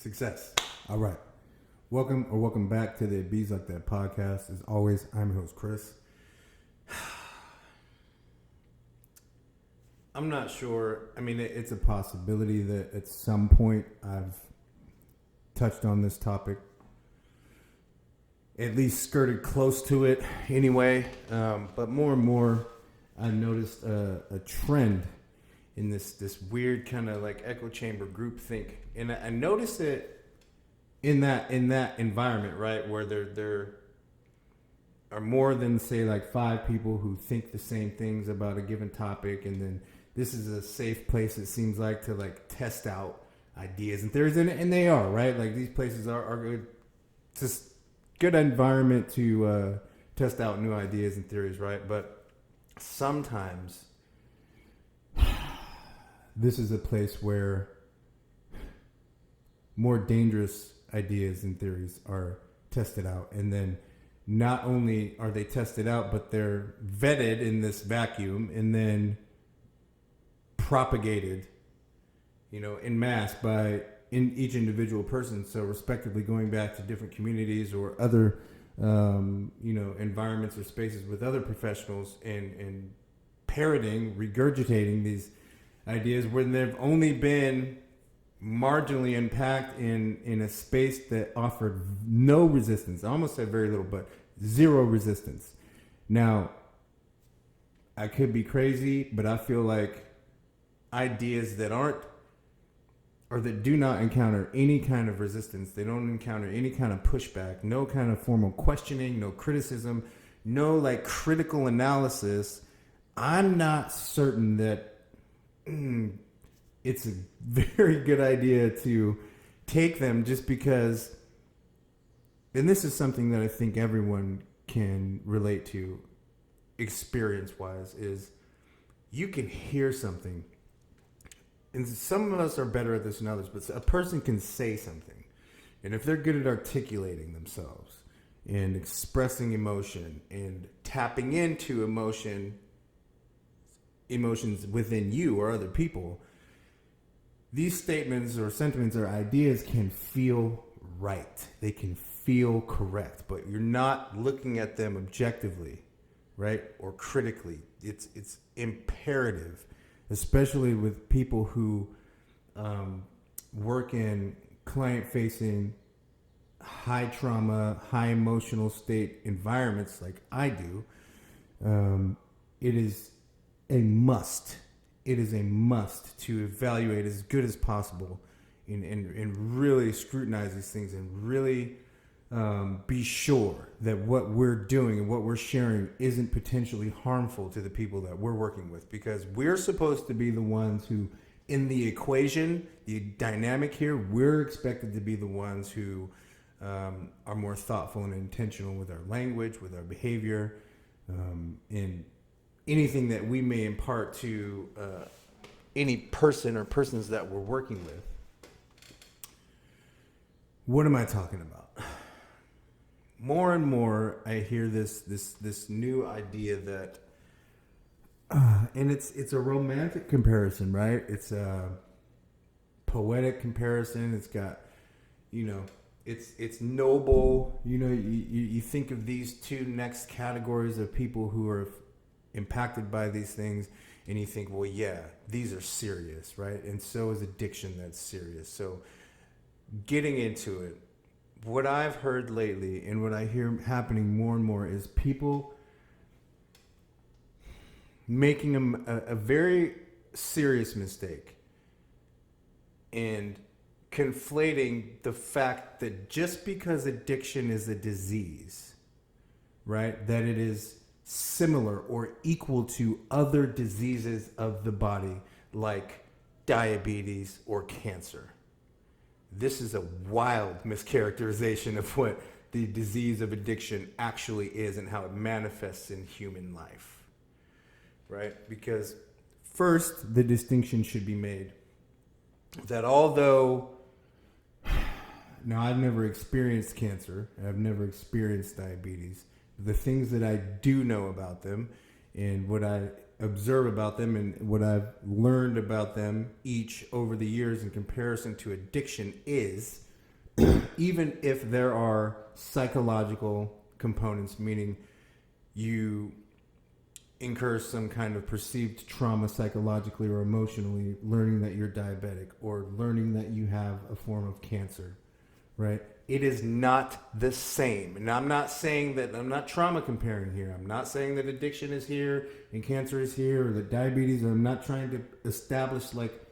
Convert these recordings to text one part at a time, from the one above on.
Success. All right. Welcome back to the Bees Like That podcast. As always, I'm your host, Chris. I'm not sure. I mean, it's a possibility that at some point I've touched on this topic, at least skirted close to it anyway. But more and more, I noticed a trend in this weird kind of like echo chamber group think, and I noticed it in that environment, right, where there are more than say like 5 people who think the same things about a given topic, and then this is a safe place, it seems like, to like test out ideas and theories, and they are, right? Like these places are good, just good environment to test out new ideas and theories, right? But sometimes this is a place where more dangerous ideas and theories are tested out. And then not only are they tested out, but they're vetted in this vacuum and then propagated, en masse by each individual person. So respectively going back to different communities or other, environments or spaces with other professionals and parroting, regurgitating these ideas when they've only been marginally impacted in a space that offered no resistance. I almost said very little, but zero resistance. Now, I could be crazy, but I feel like ideas that aren't, or that do not encounter any kind of resistance, they don't encounter any kind of pushback, no kind of formal questioning, no criticism, no like critical analysis, I'm not certain that it's a very good idea to take them, just because, and this is something that I think everyone can relate to experience-wise, is you can hear something, and some of us are better at this than others, but a person can say something, and if they're good at articulating themselves and expressing emotion and tapping into emotions within you or other people, these statements or sentiments or ideas can feel right. They can feel correct, but you're not looking at them objectively, right? Or critically. It's imperative, especially with people who work in client-facing, high trauma, high emotional state environments like I do. It is a must. It is a must to evaluate as good as possible and really scrutinize these things and really be sure that what we're doing and what we're sharing isn't potentially harmful to the people that we're working with, because we're supposed to be the ones who, in the equation, the dynamic here, we're expected to be the ones who are more thoughtful and intentional with our language, with our behavior, and anything that we may impart to any person or persons that we're working with. What am I talking about? More and more, I hear this new idea that, and it's a romantic comparison, right? It's a poetic comparison. It's got, it's noble. You think of these two next categories of people who are impacted by these things, and you think, well, yeah, these are serious, right? And so is addiction, that's serious. So getting into it, what I've heard lately and what I hear happening more and more is people making a very serious mistake and conflating the fact that just because addiction is a disease, right, that it is similar or equal to other diseases of the body like diabetes or cancer. This is a wild mischaracterization of what the disease of addiction actually is and how it manifests in human life, right? Because first, the distinction should be made that although, now I've never experienced cancer, I've never experienced diabetes, the things that I do know about them and what I observe about them and what I've learned about them each over the years in comparison to addiction is even if there are psychological components, meaning you incur some kind of perceived trauma psychologically or emotionally, learning that you're diabetic or learning that you have a form of cancer, right? It is not the same. And I'm not saying that, I'm not trauma comparing here. I'm not saying that addiction is here and cancer is here or that diabetes, I'm not trying to establish like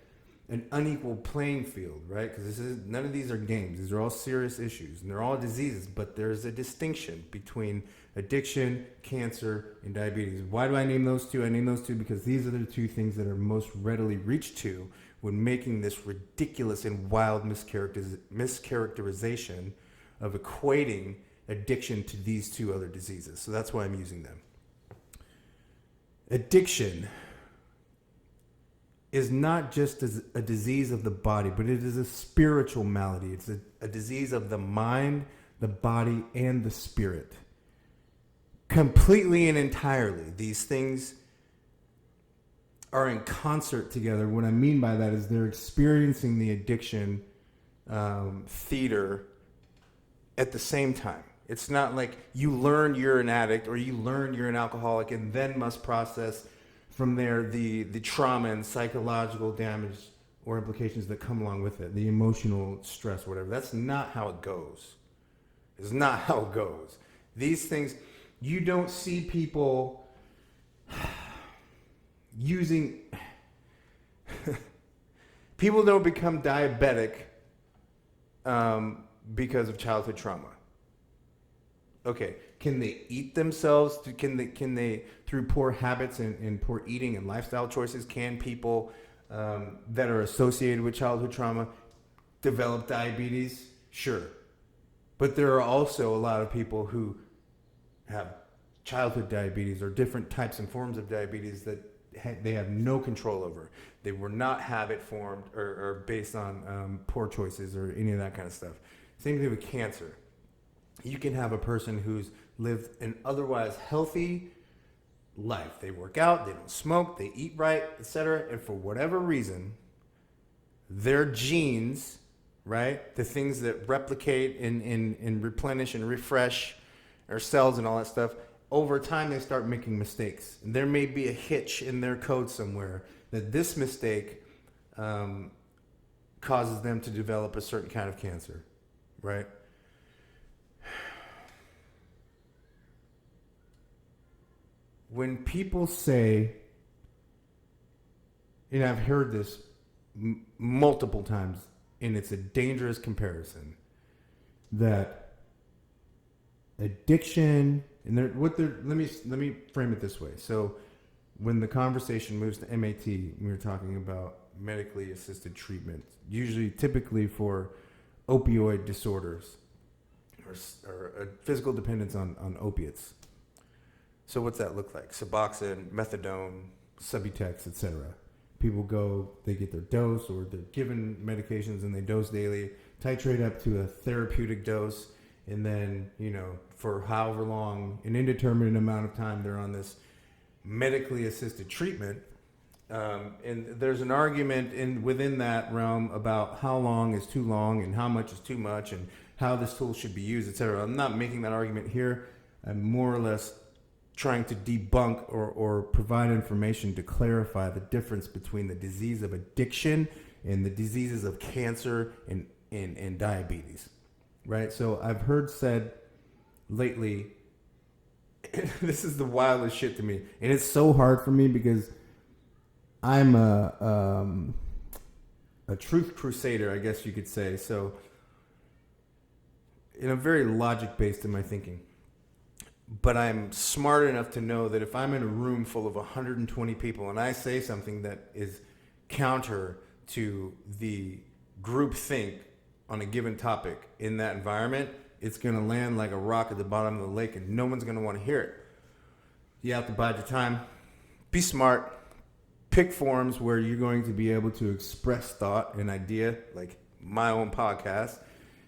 an unequal playing field, right? Because none of these are games. These are all serious issues and they're all diseases, but there's a distinction between addiction, cancer, and diabetes. Why do I name those two? I name those two because these are the two things that are most readily reached to when making this ridiculous and wild mischaracterization of equating addiction to these two other diseases. So that's why I'm using them. Addiction is not just a disease of the body, but it is a spiritual malady. It's a disease of the mind, the body, and the spirit. Completely and entirely, these things are in concert together. What I mean by that is they're experiencing the addiction theater at the same time. It's not like you learn you're an addict or you learn you're an alcoholic and then must process from there the trauma and psychological damage or implications that come along with it, the emotional stress, whatever. That's not how it goes. It's not how it goes. These things, you don't see people using... People don't become diabetic because of childhood trauma. Okay, can they eat themselves? Can they through poor habits and poor eating and lifestyle choices, can people that are associated with childhood trauma develop diabetes? Sure. But there are also a lot of people who have childhood diabetes or different types and forms of diabetes that they have no control over. They were not habit formed or based on poor choices or any of that kind of stuff. Same thing with cancer. You can have a person who's lived an otherwise healthy life. They work out, they don't smoke, they eat right, etc. And for whatever reason, their genes, right, the things that replicate and replenish and refresh our cells and all that stuff, over time they start making mistakes. And there may be a hitch in their code somewhere that this mistake causes them to develop a certain kind of cancer, right? When people say, and I've heard this multiple times, and it's a dangerous comparison, that addiction, and let me frame it this way. So when the conversation moves to MAT, we were talking about medically assisted treatment, typically for opioid disorders or a physical dependence on opiates. So what's that look like? Suboxone, methadone, Subutex, etc. People go, they get their dose, or they're given medications and they dose daily, titrate up to a therapeutic dose, and then, for however long, an indeterminate amount of time, they're on this medically assisted treatment. And there's an argument within that realm about how long is too long and how much is too much and how this tool should be used, etc. I'm not making that argument here. I'm more or less trying to debunk or provide information to clarify the difference between the disease of addiction and the diseases of cancer and diabetes, right? So I've heard said lately, this is the wildest shit to me, and it's so hard for me because I'm a truth crusader, I guess you could say. So, I'm very logic-based in my thinking. But I'm smart enough to know that if I'm in a room full of 120 people and I say something that is counter to the group think on a given topic in that environment, it's going to land like a rock at the bottom of the lake and no one's going to want to hear it. You have to bide your time. Be smart. Pick forums where you're going to be able to express thought and idea, like my own podcast,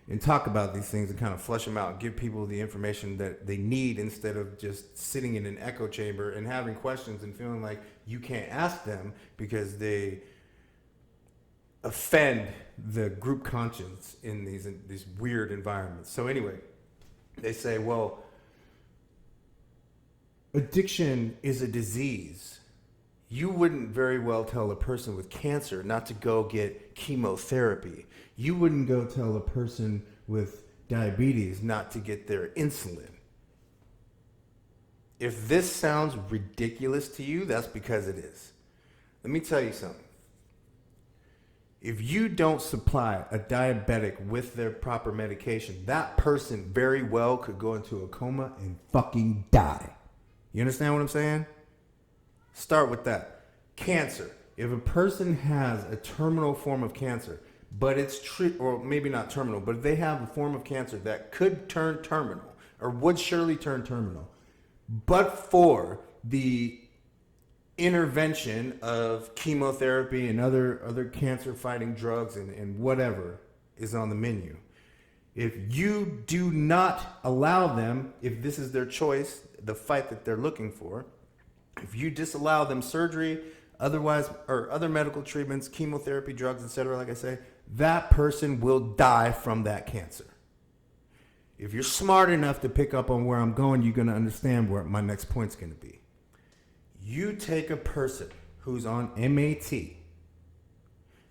and talk about these things and kind of flesh them out, give people the information that they need instead of just sitting in an echo chamber and having questions and feeling like you can't ask them because they offend the group conscience in these weird environments. So anyway, they say, well, addiction is a disease. You wouldn't very well tell a person with cancer not to go get chemotherapy. You wouldn't go tell a person with diabetes not to get their insulin. If this sounds ridiculous to you, that's because it is. Let me tell you something. If you don't supply a diabetic with their proper medication, that person very well could go into a coma and fucking die. You understand what I'm saying? Start with that. Cancer. If a person has a terminal form of cancer, but it's or maybe not terminal, but they have a form of cancer that could turn terminal or would surely turn terminal, but for the intervention of chemotherapy and other cancer fighting drugs and whatever is on the menu. If you do not allow them, if this is their choice, the fight that they're looking for, if you disallow them surgery, otherwise, or other medical treatments, chemotherapy, drugs, etc., like I say, that person will die from that cancer. If you're smart enough to pick up on where I'm going, you're going to understand where my next point's going to be. You take a person who's on MAT.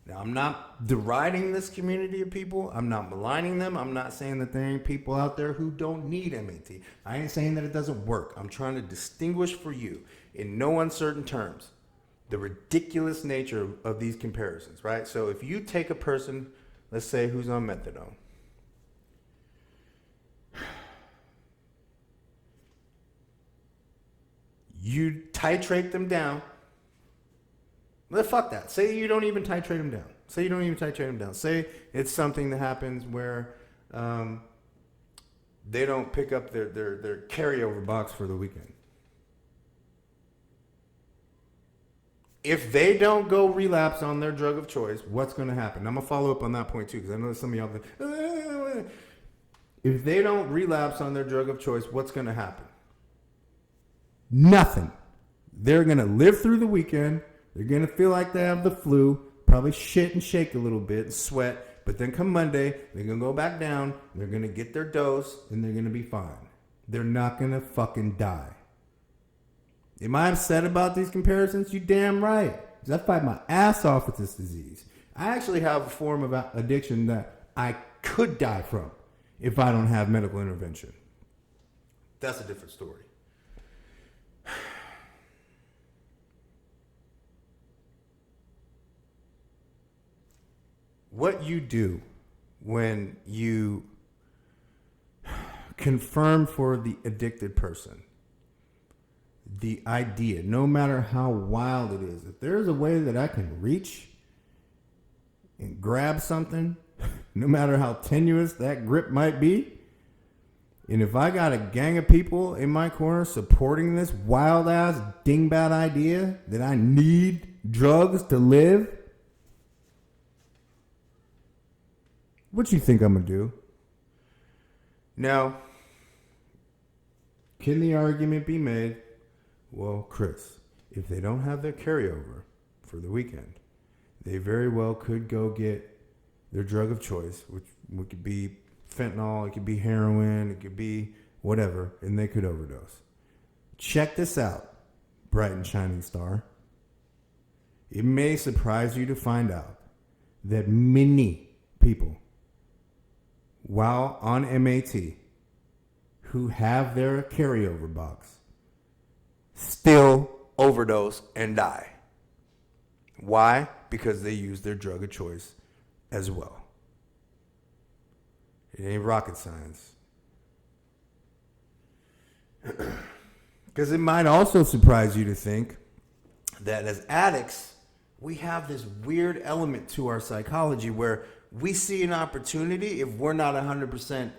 Now, I'm not deriding this community of people. I'm not maligning them. I'm not saying that there ain't people out there who don't need MAT. I ain't saying that it doesn't work. I'm trying to distinguish for you, in no uncertain terms, the ridiculous nature of these comparisons, right? So if you take a person, let's say, who's on methadone, you titrate them down. Fuck that. Say you don't even titrate them down. Say it's something that happens where they don't pick up their carryover box for the weekend. If they don't go relapse on their drug of choice, what's going to happen? I'm going to follow up on that point too, because I know some of y'all think, if they don't relapse on their drug of choice, what's going to happen? Nothing. They're going to live through the weekend. They're going to feel like they have the flu, probably shit and shake a little bit and sweat. But then come Monday, they're going to go back down. They're going to get their dose and they're going to be fine. They're not going to fucking die. Am I upset about these comparisons? You damn right. Because I fight my ass off with this disease. I actually have a form of addiction that I could die from if I don't have medical intervention. That's a different story. What you do when you confirm for the addicted person the idea, no matter how wild it is, if there's a way that I can reach and grab something, no matter how tenuous that grip might be, and if I got a gang of people in my corner supporting this wild ass dingbat idea that I need drugs to live, what you think I'm going to do? Now, can the argument be made, well, Chris, if they don't have their carryover for the weekend, they very well could go get their drug of choice, which could be fentanyl, it could be heroin, it could be whatever, and they could overdose. Check this out, bright and shining star. It may surprise you to find out that many people, while on MAT, who have their carryover box, still overdose and die. Why? Because they use their drug of choice as well. It ain't rocket science. Because it might also surprise you to think that as addicts, we have this weird element to our psychology where we see an opportunity if we're not 100%,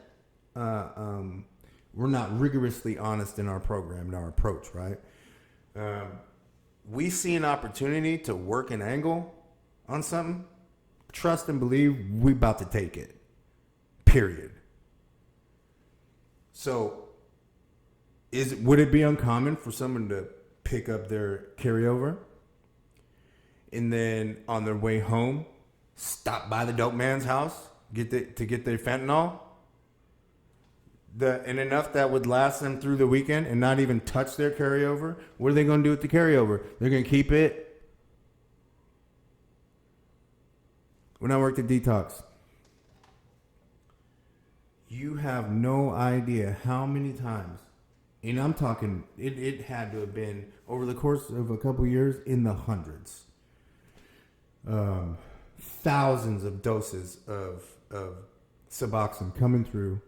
we're not rigorously honest in our program, in our approach, right? We see an opportunity to work an angle on something, trust and believe we about to take it, period. So would it be uncommon for someone to pick up their carryover and then on their way home stop by the dope man's house to get their fentanyl. And enough that would last them through the weekend and not even touch their carryover. What are they going to do with the carryover? They're going to keep it. When I worked at Detox, you have no idea how many times, and I'm talking, it had to have been over the course of a couple years in the hundreds. Thousands of doses of Suboxone coming through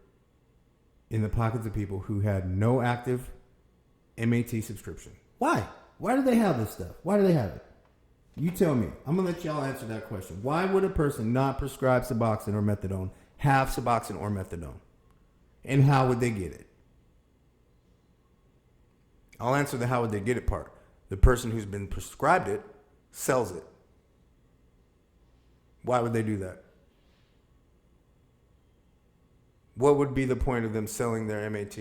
in the pockets of people who had no active MAT subscription. Why? Why do they have this stuff? Why do they have it? You tell me. I'm going to let y'all answer that question. Why would a person not prescribe Suboxone or methadone have Suboxone or methadone? And how would they get it? I'll answer the how would they get it part. The person who's been prescribed it sells it. Why would they do that? What would be the point of them selling their MAT?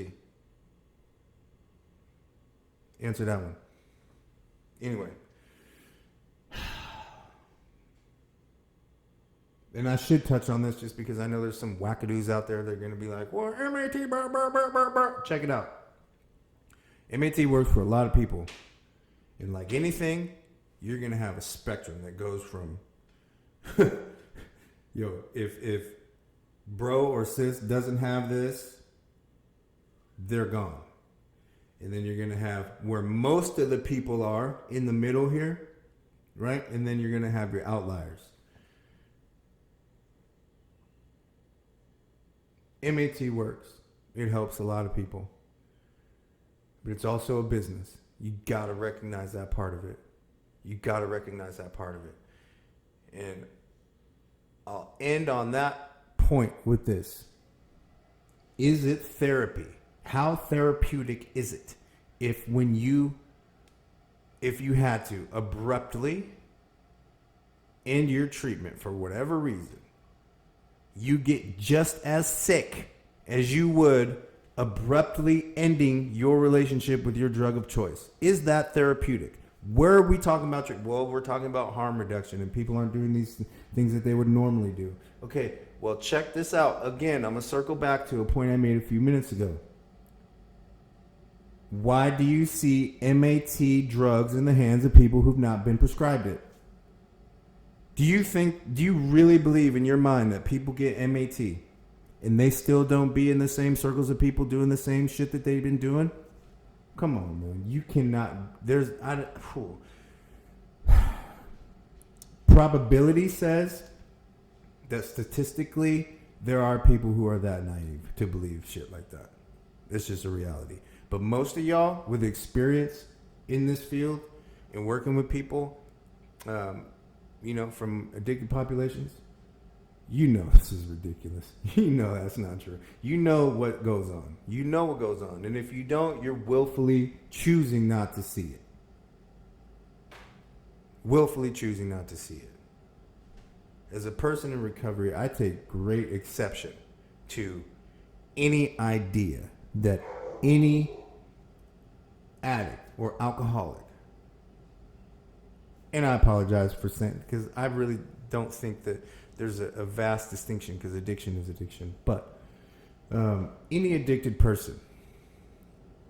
Answer that one. Anyway. And I should touch on this just because I know there's some wackadoos out there that are going to be like, well, MAT, burr, burr, burr, burr, burr. Check it out. MAT works for a lot of people. And like anything, you're going to have a spectrum that goes from, if bro or sis doesn't have this, they're gone. And then you're going to have where most of the people are in the middle here, right? And then you're going to have your outliers. MAT works. It helps a lot of people. But it's also a business. You got to recognize that part of it. And I'll end on that point with this. Is it therapy? How therapeutic is it if you had to abruptly end your treatment for whatever reason, you get just as sick as you would abruptly ending your relationship with your drug of choice? Is that therapeutic? Where are we talking about? Well, we're talking about harm reduction and people aren't doing these things that they would normally do. Okay, well, check this out. Again, I'm going to circle back to a point I made a few minutes ago. Why do you see MAT drugs in the hands of people who've not been prescribed it? Do you really believe in your mind that people get MAT and they still don't be in the same circles of people doing the same shit that they've been doing? Come on, man. You cannot. Probability says that statistically there are people who are that naive to believe shit like that. It's just a reality. But most of y'all with experience in this field and working with people, from addicted populations, this is ridiculous. That's not true. You know what goes on. And if you don't, you're willfully choosing not to see it. As a person in recovery, I take great exception to any idea that any addict or alcoholic, and I apologize for saying, because I really don't think that there's a vast distinction, because addiction is addiction. But any addicted person,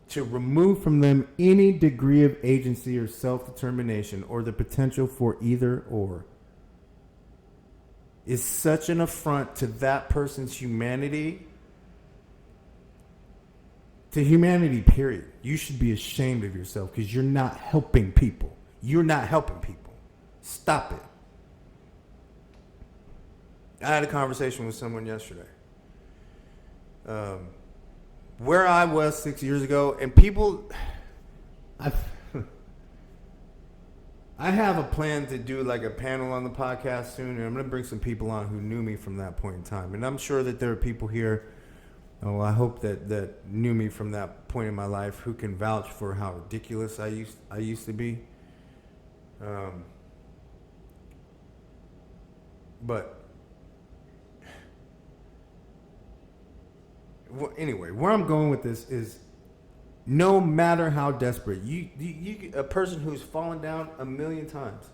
to remove from them any degree of agency or self-determination or the potential for either or, is such an affront to that person's humanity. To humanity, period. You should be ashamed of yourself because you're not helping people. Stop it. I had a conversation with someone yesterday. Where I was 6 years ago, and people... I have a plan to do like a panel on the podcast soon, and I'm going to bring some people on who knew me from that point in time. And I'm sure that there are people here, I hope that knew me from that point in my life, who can vouch for how ridiculous I used to be. But anyway, where I'm going with this is, no matter how desperate, you a person who's fallen down a million times,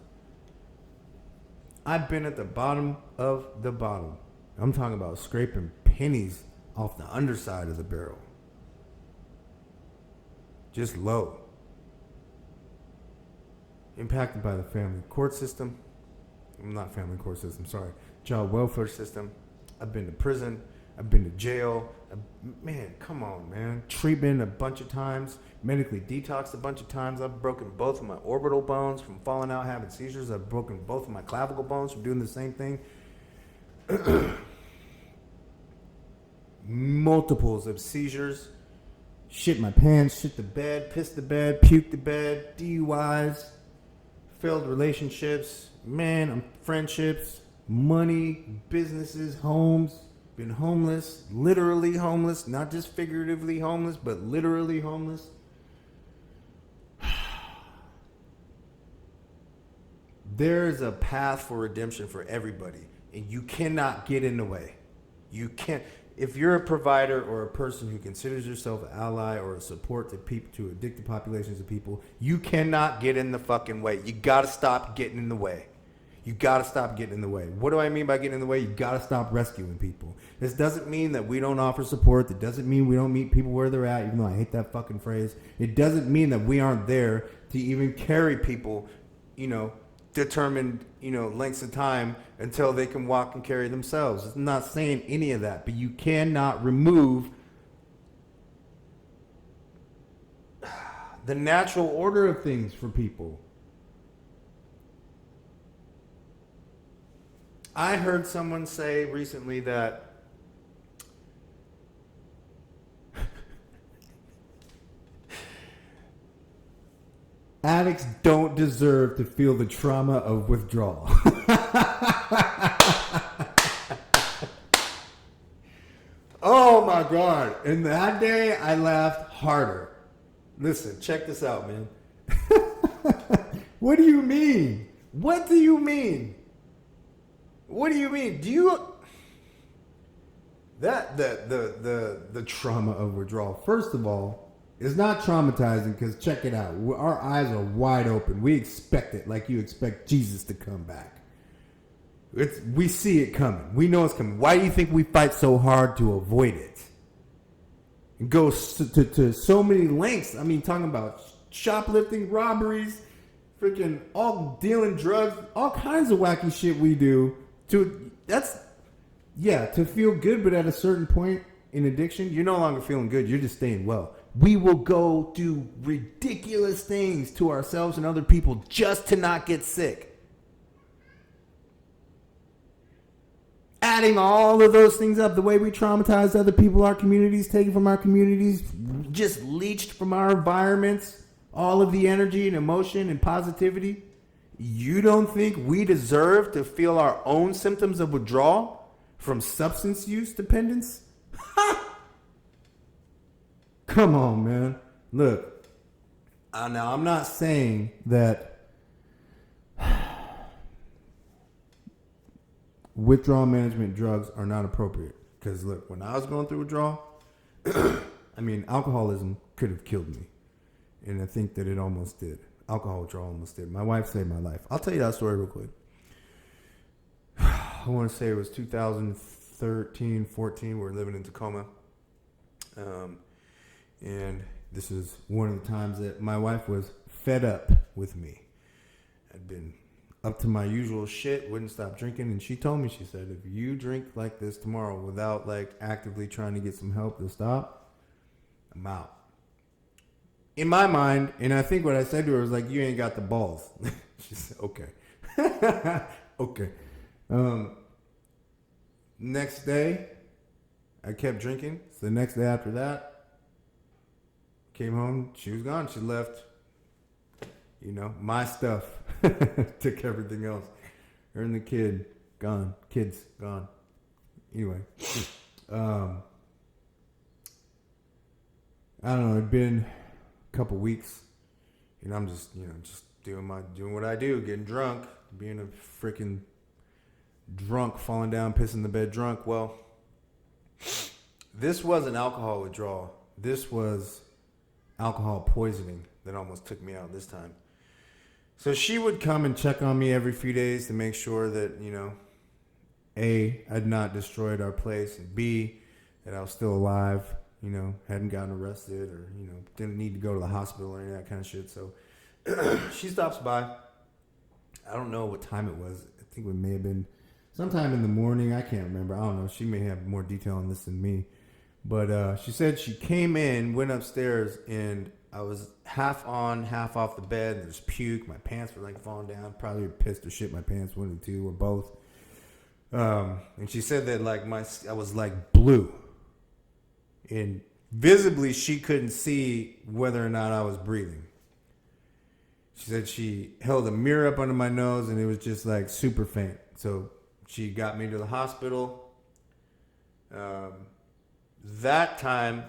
I've been at the bottom of the bottom. I'm talking about scraping pennies off the underside of the barrel. Just low. Impacted by the family court system. Not family court system, sorry. Child welfare system. I've been to prison. I've been to jail. Man, come on, man. Treatment a bunch of times. Medically detoxed a bunch of times. I've broken both of my orbital bones from falling out having seizures. I've broken both of my clavicle bones from doing the same thing. Multiples of seizures. Shit my pants, shit the bed, pissed the bed, puked the bed, DUIs, failed relationships, friendships, money, businesses, homes, been homeless, literally homeless, not just figuratively homeless, but literally homeless. There is a path for redemption for everybody, and you cannot get in the way. You can't. If you're a provider or a person who considers yourself an ally or a support to people, to addicted populations of people, you cannot get in the fucking way. You got to stop getting in the way. You got to stop getting in the way. What do I mean by getting in the way? You got to stop rescuing people. This doesn't mean that we don't offer support. It doesn't mean we don't meet people where they're at, even though I hate that fucking phrase. It doesn't mean that we aren't there to even carry people, determined, lengths of time until they can walk and carry themselves. I'm not saying any of that, but you cannot remove the natural order of things for people. I heard someone say recently that addicts don't deserve to feel the trauma of withdrawal. Oh my God. And that day I laughed harder. Listen, check this out, man. What do you mean? What do you mean? What do you mean? Do you... The trauma of withdrawal, first of all, is not traumatizing because check it out. Our eyes are wide open. We expect it like you expect Jesus to come back. We see it coming. We know it's coming. Why do you think we fight so hard to avoid it? It goes to so many lengths. I mean, talking about shoplifting, robberies, freaking all dealing drugs, all kinds of wacky shit we do. To feel good, but at a certain point in addiction, you're no longer feeling good. You're just staying well. We will go do ridiculous things to ourselves and other people just to not get sick. Adding all of those things up, the way we traumatize other people, our communities, taken from our communities, just leached from our environments, all of the energy and emotion and positivity. You don't think we deserve to feel our own symptoms of withdrawal from substance use dependence? Ha! Come on, man. Look, now I'm not saying that withdrawal management drugs are not appropriate. Because look, when I was going through withdrawal, alcoholism could have killed me. And I think that it almost did. Alcohol withdrawal almost did. My wife saved my life. I'll tell you that story real quick. I want to say it was 2013, 14. We were living in Tacoma. And this is one of the times that my wife was fed up with me. I'd been up to my usual shit, wouldn't stop drinking. And she told me, she said, if you drink like this tomorrow without actively trying to get some help to stop, I'm out. In my mind, and I think what I said to her was you ain't got the balls. She said, okay. Okay. Next day, I kept drinking. So the next day after that, came home, she was gone. She left, my stuff. Took everything else. Her and the kid, gone. Kids, gone. Anyway. I don't know, it'd been couple weeks, and I'm just doing what I do, getting drunk, being a freaking drunk, falling down, pissing the bed drunk. Well, this wasn't alcohol withdrawal. This was alcohol poisoning that almost took me out this time. So she would come and check on me every few days to make sure that, A, I'd not destroyed our place, and B, that I was still alive, hadn't gotten arrested or, didn't need to go to the hospital or any of that kind of shit. So she stops by. I don't know what time it was. I think it may have been sometime in the morning. I can't remember. I don't know. She may have more detail on this than me. But she said she came in, went upstairs, and I was half on, half off the bed. There's puke. My pants were like falling down. Probably pissed or shit my pants, one of the two or both. And she said that like I was like blue. And visibly she couldn't see whether or not I was breathing. She said she held a mirror up under my nose and it was just like super faint. So she got me to the hospital. That time,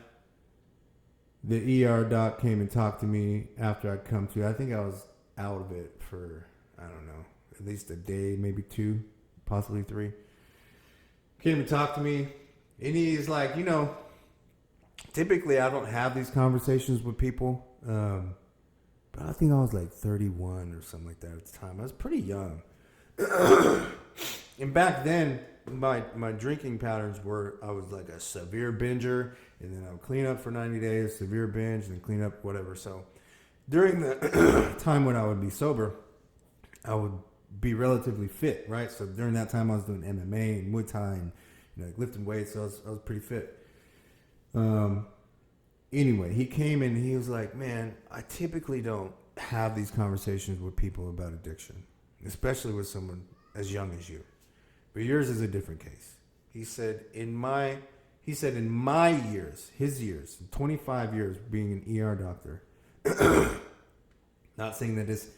the ER doc came and talked to me after I'd come to. I think I was out of it for, I don't know, at least a day, maybe 2, possibly 3. Came and talked to me. And he's like, typically I don't have these conversations with people. But I think I was like 31 or something like that at the time. I was pretty young. And back then, my drinking patterns were, I was like a severe binger, and then I would clean up for 90 days, severe binge, and then clean up, whatever. So during the time when I would be sober, I would be relatively fit, right? So during that time, I was doing MMA and Muay Thai and like lifting weights, so I was pretty fit. Anyway, he came in and he was like, man, I typically don't have these conversations with people about addiction, especially with someone as young as you. But yours is a different case. He said, in my years, his years, 25 years being an ER doctor, not saying that this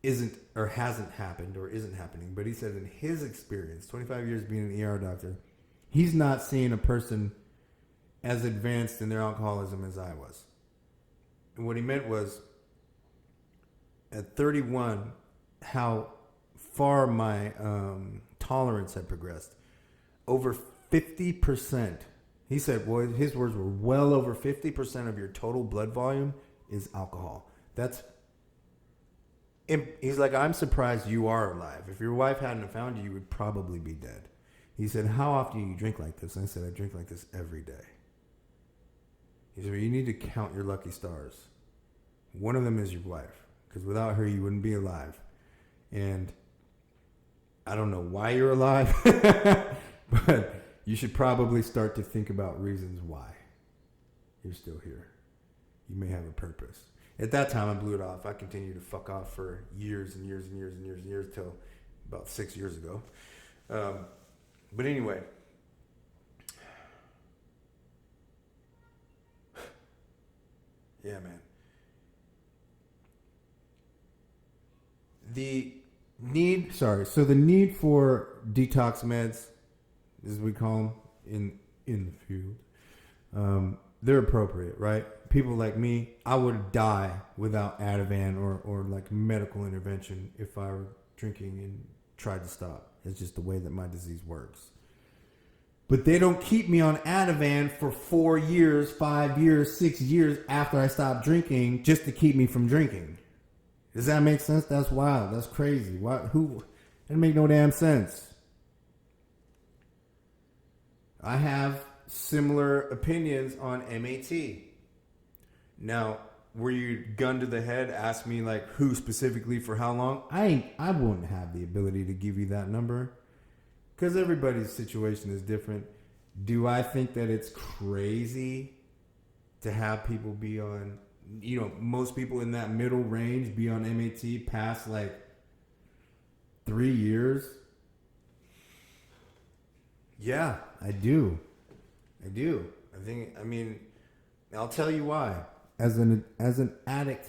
isn't or hasn't happened or isn't happening, but he said in his experience, 25 years being an ER doctor, he's not seeing a person as advanced in their alcoholism as I was. And what he meant was, at 31, how far my tolerance had progressed. Over 50%. He said, well, his words were well over 50% of your total blood volume is alcohol. He's like, I'm surprised you are alive. If your wife hadn't found you, you would probably be dead. He said, how often do you drink like this? And I said, I drink like this every day. He said, well, you need to count your lucky stars. One of them is your wife, because without her, you wouldn't be alive. And I don't know why you're alive, but you should probably start to think about reasons why you're still here. You may have a purpose. At that time, I blew it off. I continued to fuck off for years and years and years and years and years till about 6 years ago. But anyway, yeah, man. The need for detox meds, as we call them in the field, they're appropriate, right? People like me, I would die without Ativan or like medical intervention if I were drinking and tried to stop. It's just the way that my disease works. But they don't keep me on Ativan for 4 years, 5 years, 6 years after I stopped drinking just to keep me from drinking. Does that make sense? That's wild. That's crazy. That doesn't make no damn sense. I have similar opinions on MAT. Now, were you gunned to the head? Ask me like who specifically for how long? I wouldn't have the ability to give you that number because everybody's situation is different. Do I think that it's crazy to have people be on, most people in that middle range be on MAT past like 3 years? Yeah, I do. I'll tell you why. As an addict,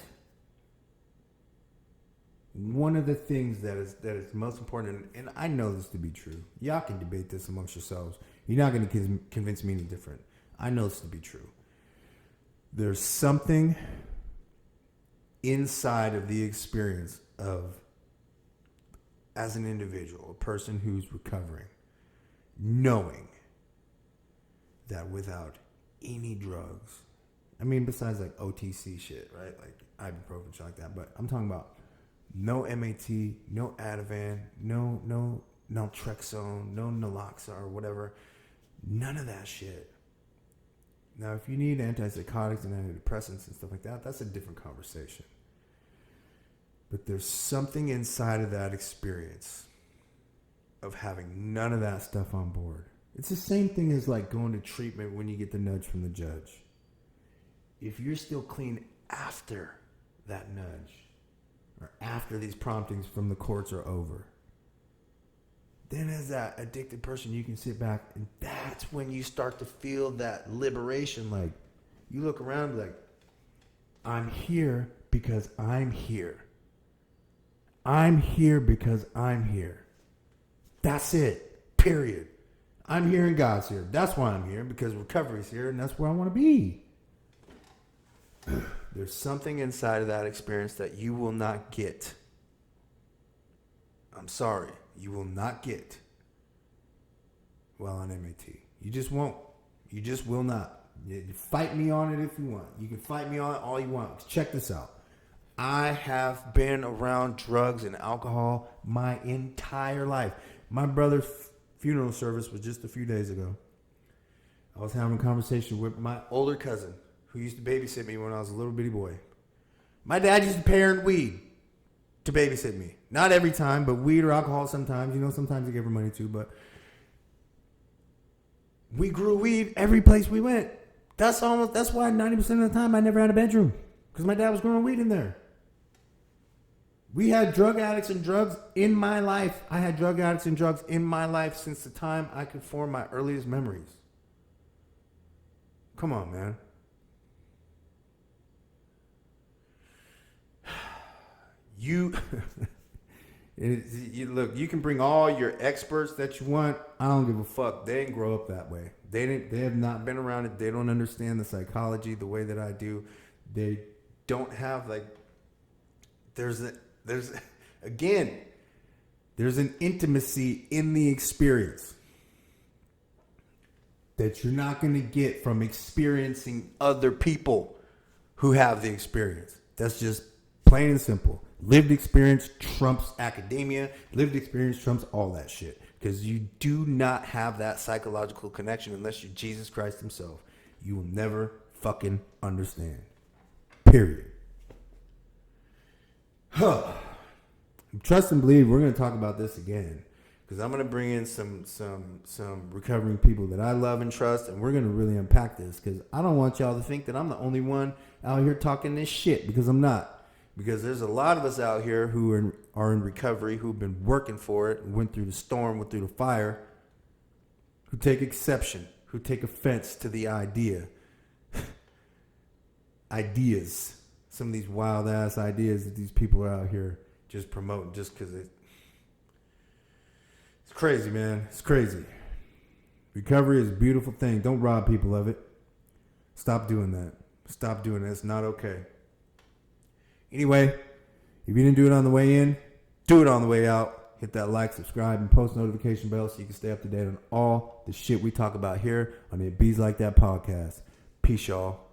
one of the things that is most important, and I know this to be true. Y'all can debate this amongst yourselves. You're not going to convince me any different. I know this to be true. There's something inside of the experience of, as an individual, a person who's recovering, knowing that without any drugs, besides like OTC shit, right? Like ibuprofen, shit like that. But I'm talking about No MAT, no Ativan, no naltrexone, no naloxone or whatever. None of that shit. Now, if you need antipsychotics and antidepressants and stuff like that, that's a different conversation. But there's something inside of that experience of having none of that stuff on board. It's the same thing as like going to treatment when you get the nudge from the judge. If you're still clean after that nudge, or after these promptings from the courts are over, then as that addicted person, you can sit back, and that's when you start to feel that liberation. Like, you look around like, I'm here because I'm here. I'm here because I'm here. That's it. Period. I'm here and God's here. That's why I'm here, because recovery's here, and that's where I want to be. There's something inside of that experience that you will not get. I'm sorry. You will not get while on MAT. You just won't. You just will not. You fight me on it if you want. You can fight me on it all you want. Check this out. I have been around drugs and alcohol my entire life. My brother's funeral service was just a few days ago. I was having a conversation with my older cousin who used to babysit me when I was a little bitty boy. My dad used to parent weed to babysit me. Not every time, but weed or alcohol sometimes. You know, sometimes they give her money too, but we grew weed every place we went. That's why 90% of the time I never had a bedroom, because my dad was growing weed in there. We had drug addicts and drugs in my life. I had drug addicts and drugs in my life since the time I could form my earliest memories. Come on, man. Look, you can bring all your experts that you want. I don't give a fuck. They didn't grow up that way. They have not been around it. They don't understand the psychology the way that I do. They don't have there's an intimacy in the experience that you're not going to get from experiencing other people who have the experience. That's just plain and simple. Lived experience trumps academia. Lived experience trumps all that shit. Because you do not have that psychological connection unless you're Jesus Christ himself. You will never fucking understand. Period. Trust and believe we're going to talk about this again. Because I'm going to bring in some recovering people that I love and trust. And we're going to really unpack this. Because I don't want y'all to think that I'm the only one out here talking this shit. Because I'm not. Because there's a lot of us out here who are in recovery, who've been working for it, went through the storm, went through the fire, who take exception, who take offense to the ideas. Some of these wild ass ideas that these people are out here just promoting just because it's crazy, man. It's crazy. Recovery is a beautiful thing. Don't rob people of it. Stop doing that. Stop doing it. It's not okay. Anyway, if you didn't do it on the way in, do it on the way out. Hit that like, subscribe, and post notification bell so you can stay up to date on all the shit we talk about here on the It Bees Like That podcast. Peace, y'all.